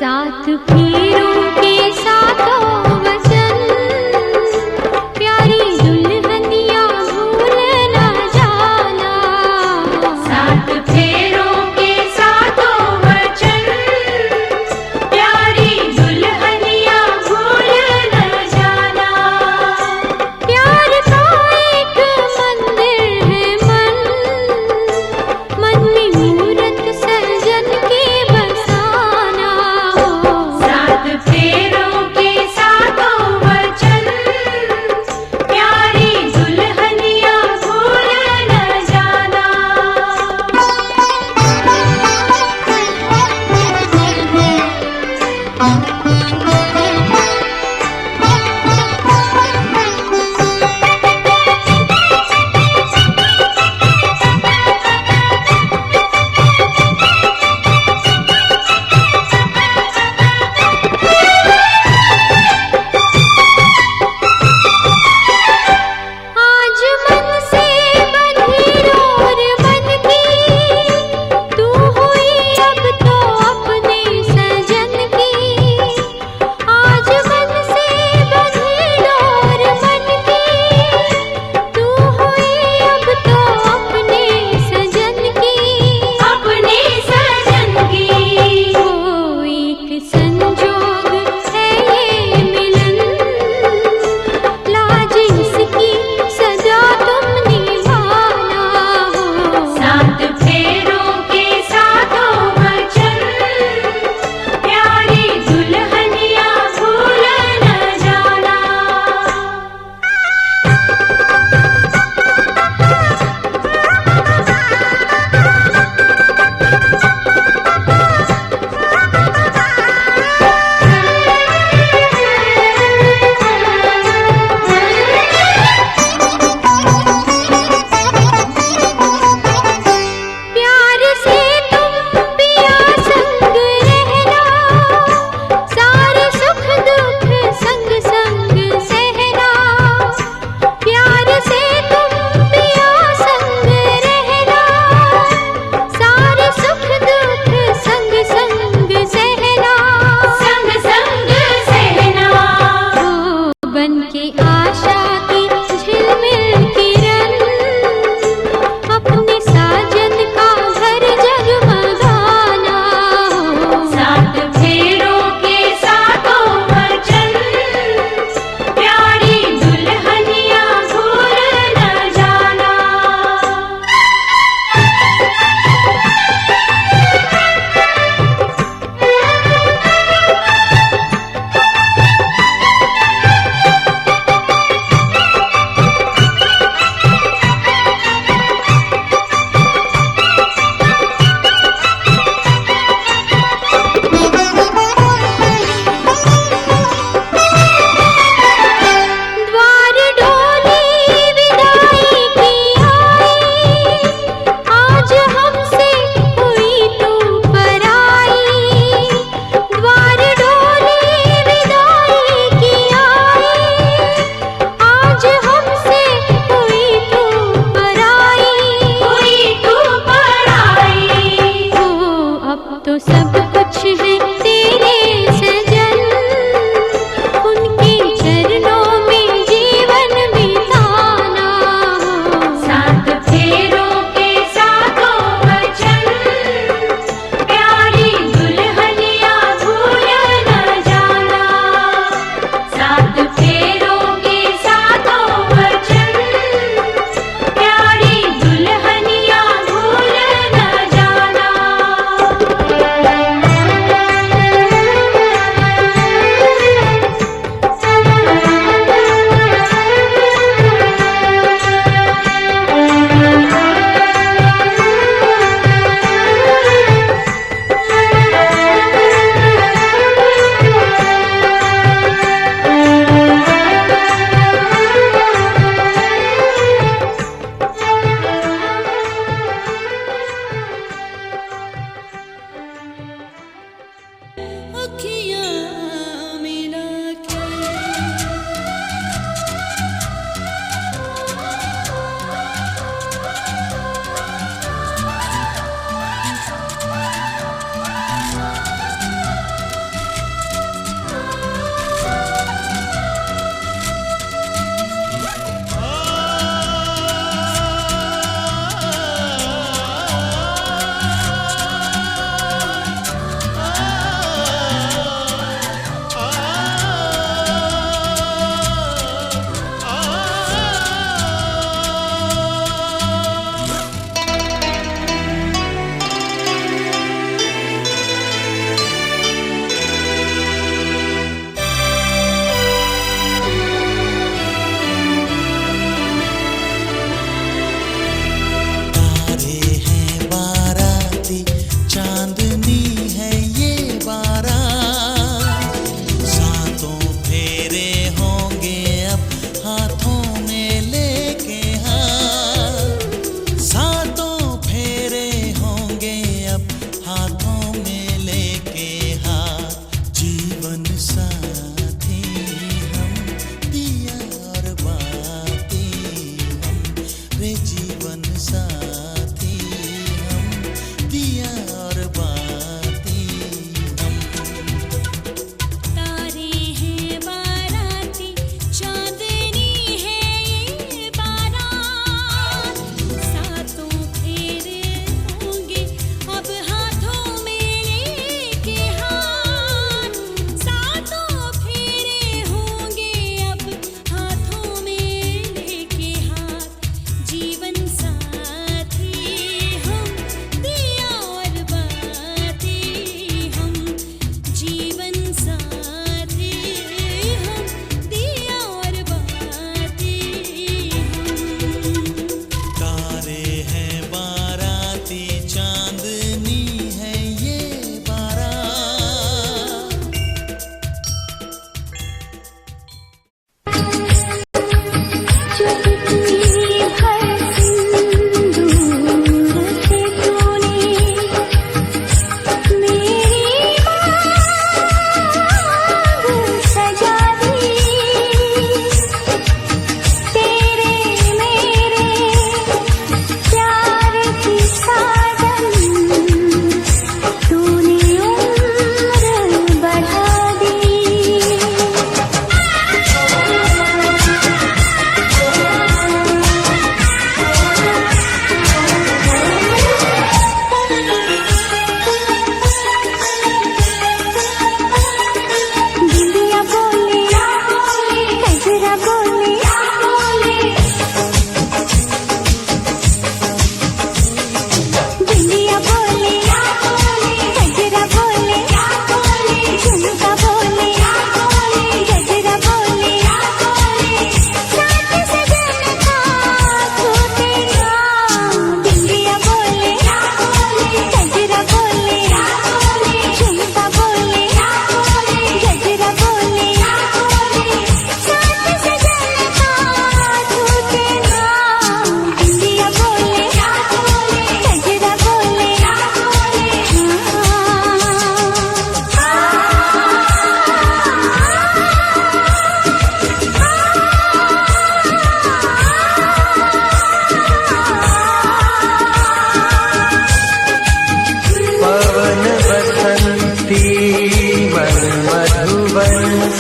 सात फेरों के सातों वचन, प्यारी दुल्हनिया भूल न जाना। सात फेरों के सातों वचन, प्यारी दुल्हनिया भूल न जाना। प्यार का एक मंदिर है मन, मन में मूरत सजन के बसाना। सात फेरों के सातों वचन, प्यारी दुल्हनिया भूल न जाना। आज मन से बंधी डोर मन की, तू हुई अब तो अपने सजन की।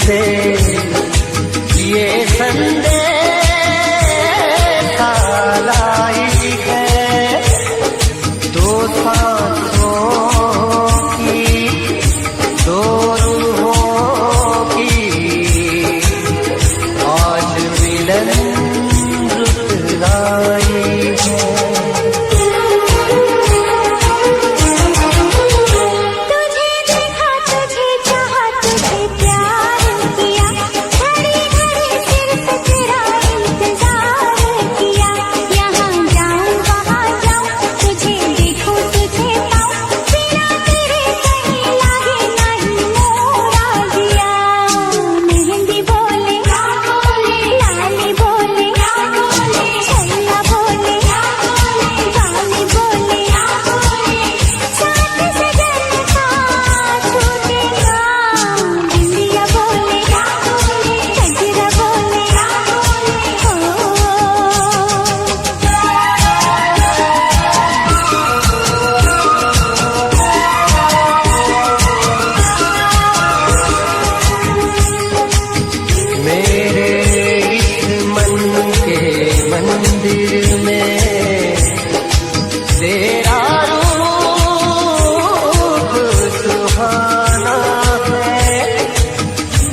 से ये संदेश लाई है, दो सांसों की दो रूहों की आज मिलन रुत लाई है।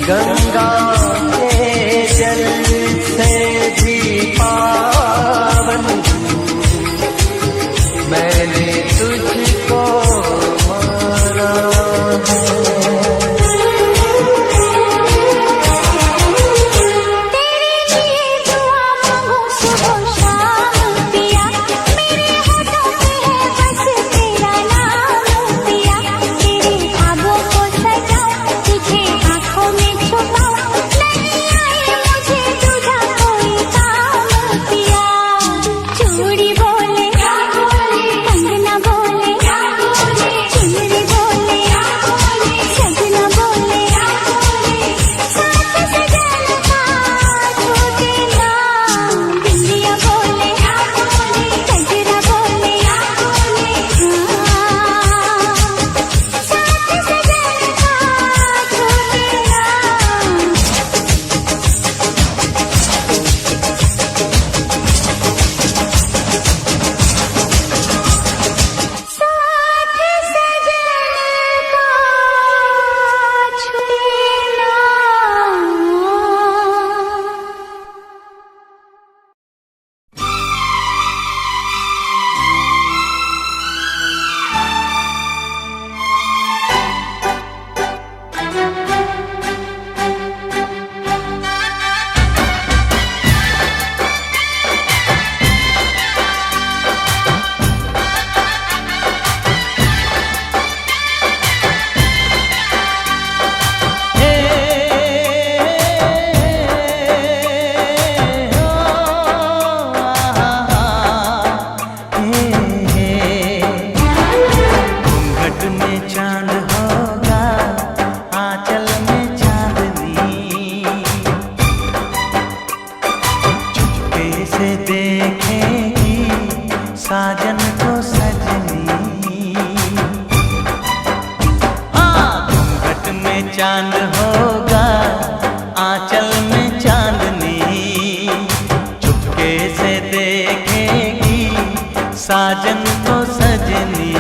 गंगा के जल से भी पावन मैंने तुझको माना है। साजन को सजनी, घूंघट में चांद होगा, आंचल में चांदनी, चुपके से देखेगी साजन को सजनी।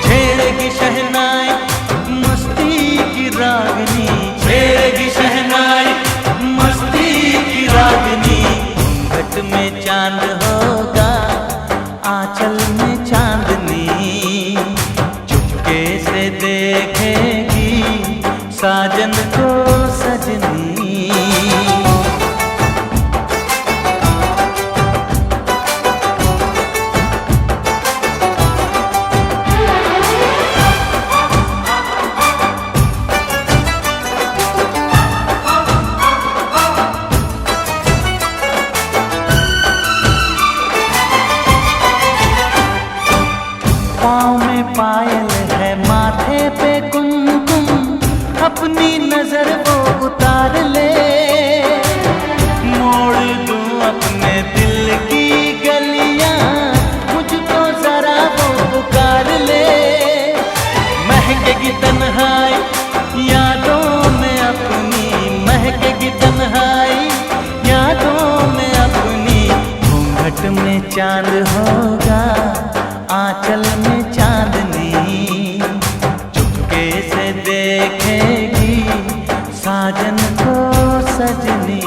छेड़ेगी शहनाई मस्ती की रागनी, छेड़ेगी शहनाई मस्ती की रागनी। घूंघट में चांद होगा, आंचल में चांदनी, चुपके से देखेगी साजन को सजनी। पाँव में पायल है, माथे पे कुमकुम, अपनी नजर वो उतार ले। देखेगी साजन को सजनी।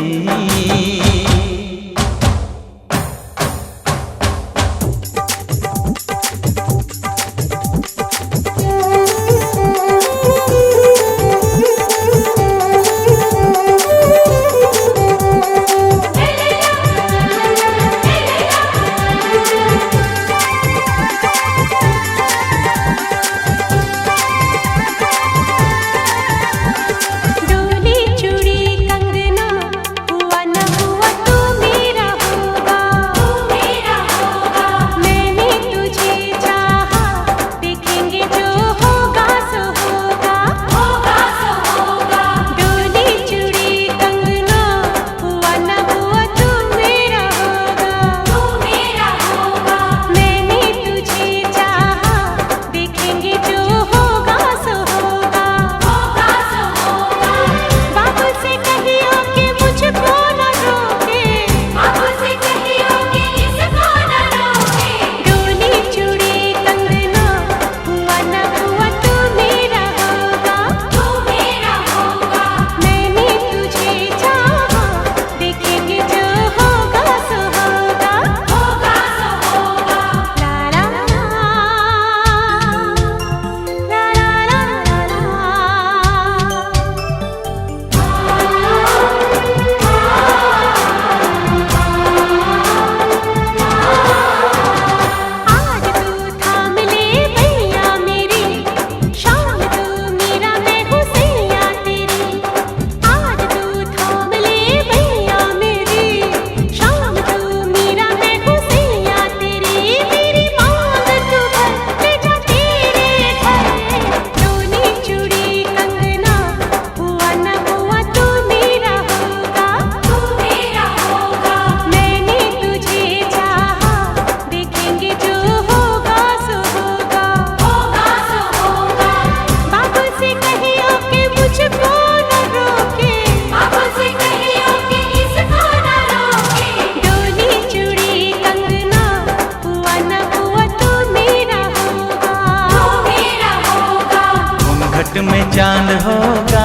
में चांद होगा,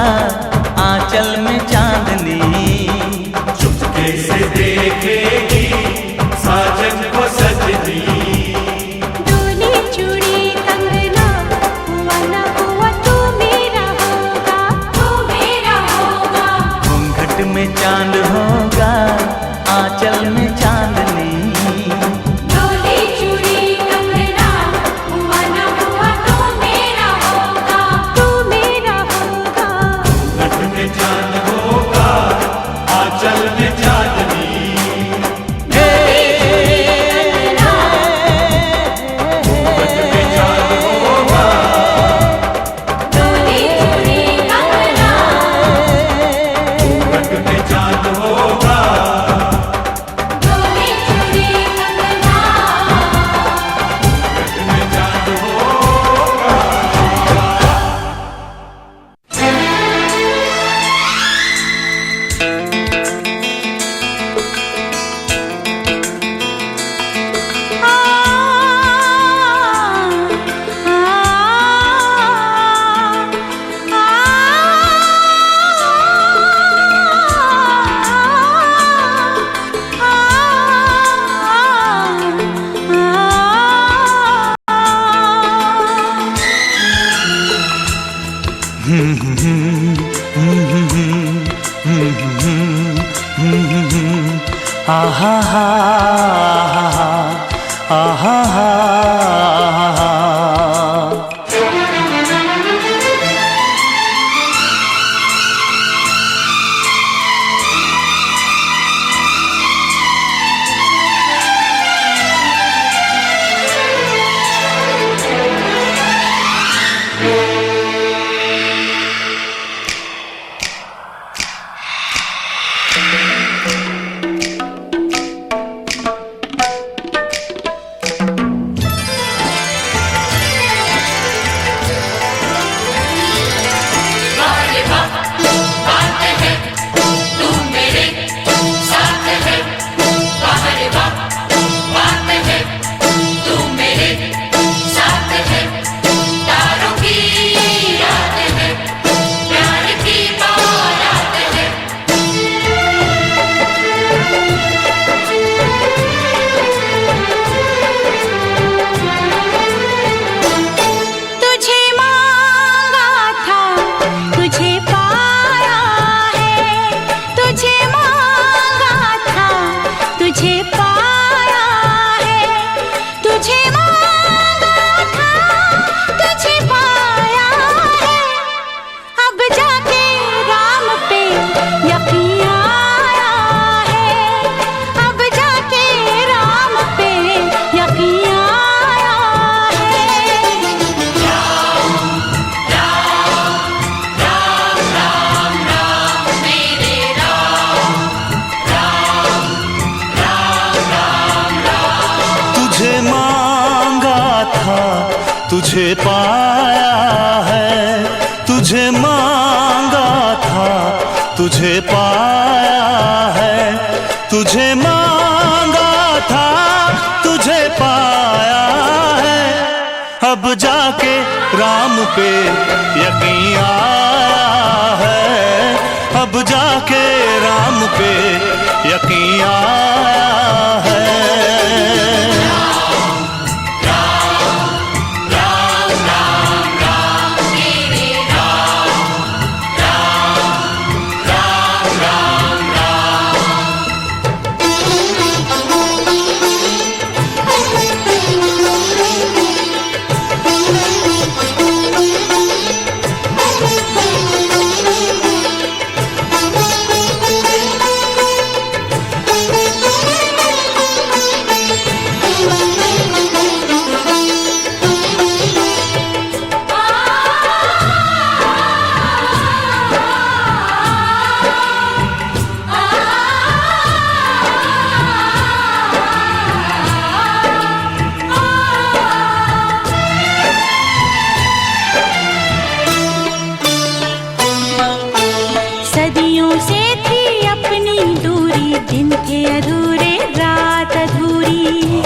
आंचल में चांदनी। चुपके से देखेगी साजन को सजनी। डोली चूड़ी कंगना हुआ न हुआ तू मेरा होगा, तू मेरा होगा। घूंघट में चांद होगा, आंचल में चांदनी। डोली चूड़ी कंगना हुआ न हुआ तू मेरा होगा, तू मेरा होगा। घूंघट में चांद होगा, आंचल में चांदनी। आहा हा आहा हा। तुझे पाया है, तुझे मांगा था, तुझे पाया है, तुझे मांगा था, तुझे पाया है। अब जाके राम पे यकीन आया है, अब जाके राम पे यकीन आया है। सदियों से थी अपनी दूरी, दिन थे अधूरे, रात अधूरी।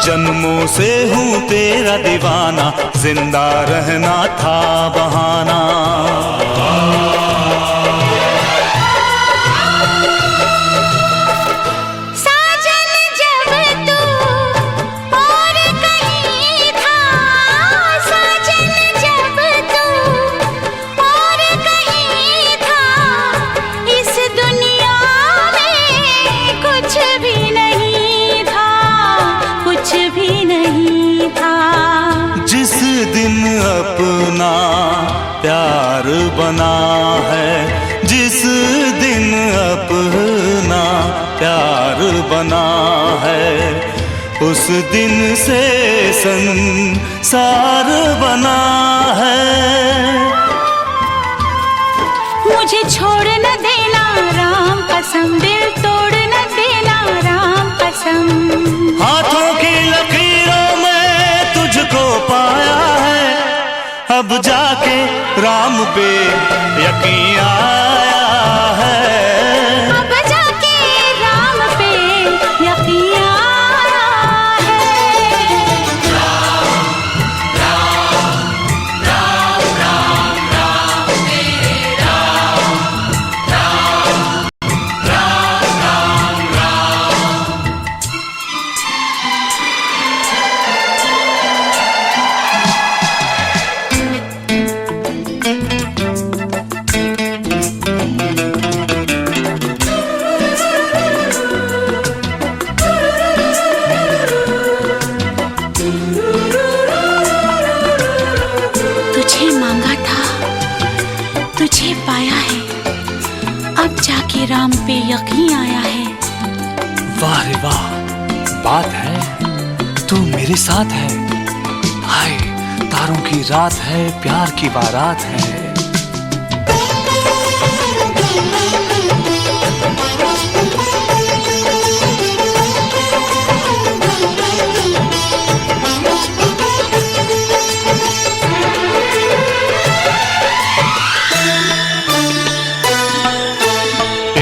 जन्मों से हूँ तेरा दीवाना, जिंदा रहना था बहाना। साजन जब तू और कहीं था, साजन जब तू और कहीं था, इस दुनिया में कुछ भी नहीं था, कुछ भी नहीं था। जिस दिन अपना प्यार बना है, जिस दिन अपना प्यार बना है, उस दिन से संसार बना है। मुझे छोड़ न देना राम कसम, दिल तोड़ न देना राम कसम। हाथों की लकीरों में तुझको पाया है, अब जाके राम पे यकीन आया है। अब जाके राम पे यकीन आया है। तुझे मांगा था, तुझे पाया है, अब जाके राम पे यकीन आया है। वाह रे वाह, बात है, तू मेरे साथ है। हाय, तारों की रात है, प्यार की बारात है।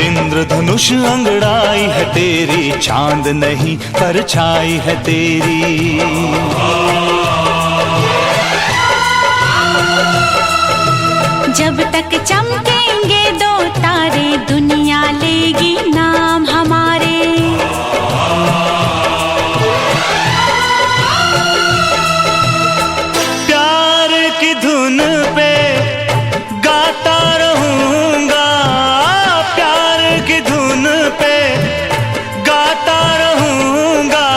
इंद्रधनुष अंगड़ाई है तेरी, चांद नहीं परछाई है तेरी। जब तक चमकेंगे दो तारे, दुनिया लेगी नाम हमारे। प्यार की धुन पे गाता रहूंगा, प्यार की धुन पे गाता रहूंगा,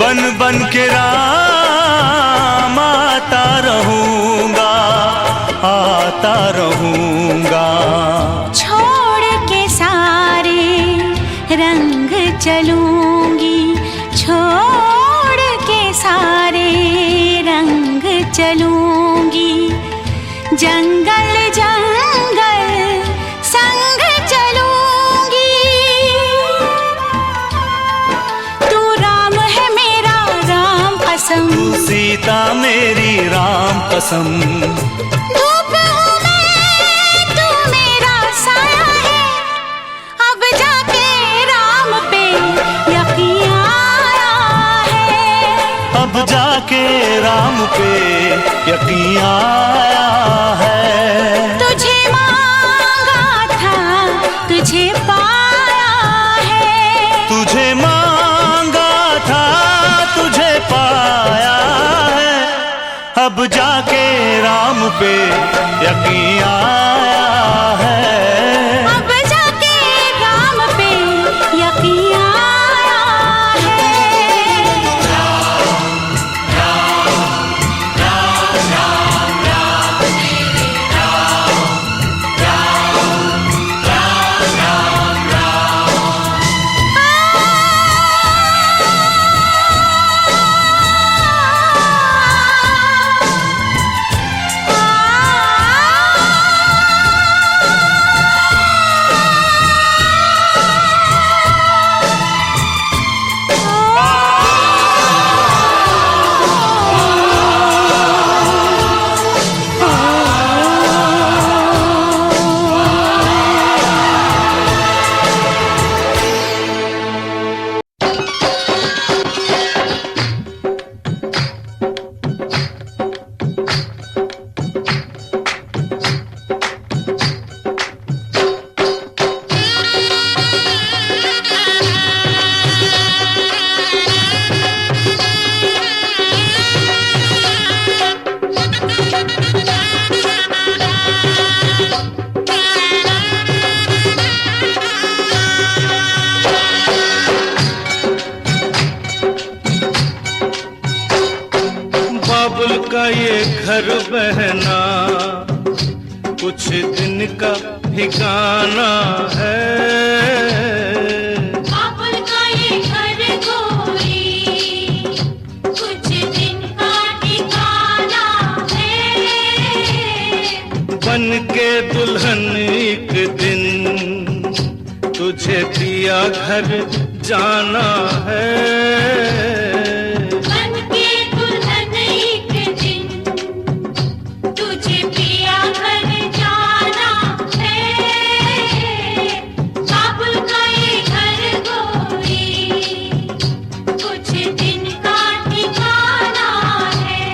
बन बन के राम आता रहूंगा, आता रहूंगा। छोड़ के सारे रंग चलूंगी, छोड़ के सारे रंग चलूंगी, जंगल जंगल संग चलूंगी। सीता मेरी राम कसम। धूप हूँ मैं, तू मेरा साया है, अब जाके राम पे यकीन आया है। अब जाके राम पे यकीन आया है। तुझे मांगा था, तुझे पाया है। तुझे मांगा था, तुझे पाया है। अब जाके राम पे यकीन आया है। अब जाके राम पे यकीन आया है। बाबुल का ये घर बहना कुछ दिन का ठिकाना है। बाबुल का ये घर गोरी कुछ दिन का ठिकाना है। बन के दुल्हन एक दिन तुझे पिया घर जाना है। बन के दुल्हन एक दिन तुझे पिया घर जाना है। बाबुल का ये घर गोरी कुछ दिन का ठिकाना है।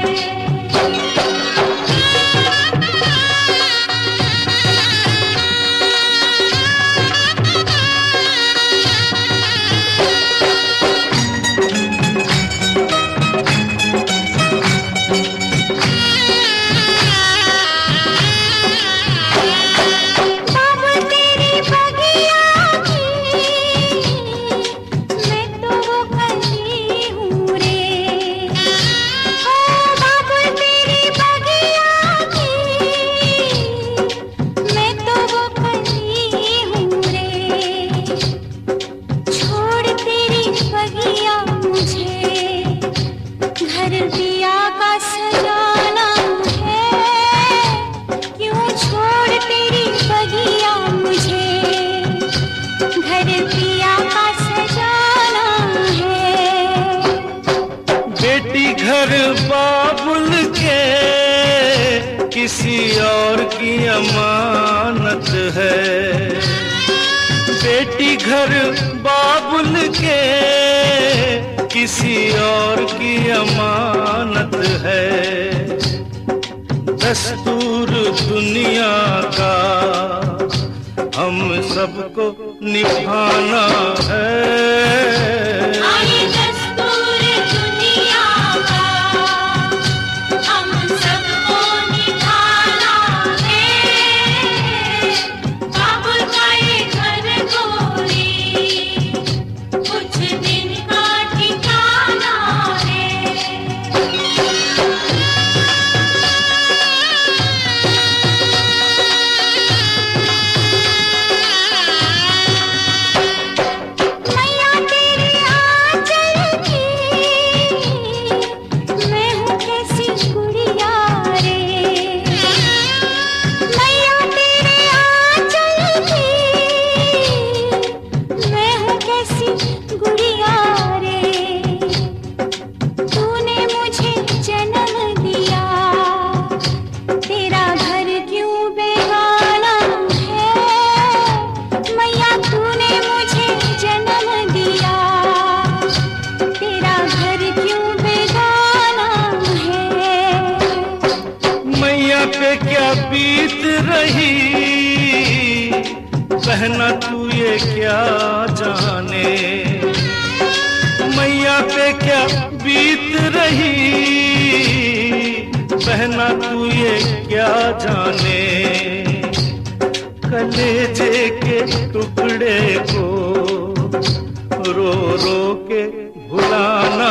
बाबुल तेरी बगिया की मैं तो वो कली हूँ रे। ओ बाबुल तेरी बगिया की मैं तो वो कली हूँ रे। छोड़ तेरी बगिया मुझे घर दिया का सजाना है। क्यों छोड़ तेरी बगिया मुझे घर दिया का सजाना है। बेटी घर बाबुल के किसी और की अमानत है। बेटी घर बाबुल के किसी और की अमानत है। दस्तूर दुनिया का हम सबको निभाना है। आए दस्तूर दुनिया का हम सबको निभाना है। बाबुल का ये घर गोरी कुछ दिन का ठिकाना है। मैया रही, बहना तू ये क्या जाने, मैया पे क्या बीत रही, बहना तू ये क्या जाने। कलेजे के टुकड़े को रो रो के भुलाना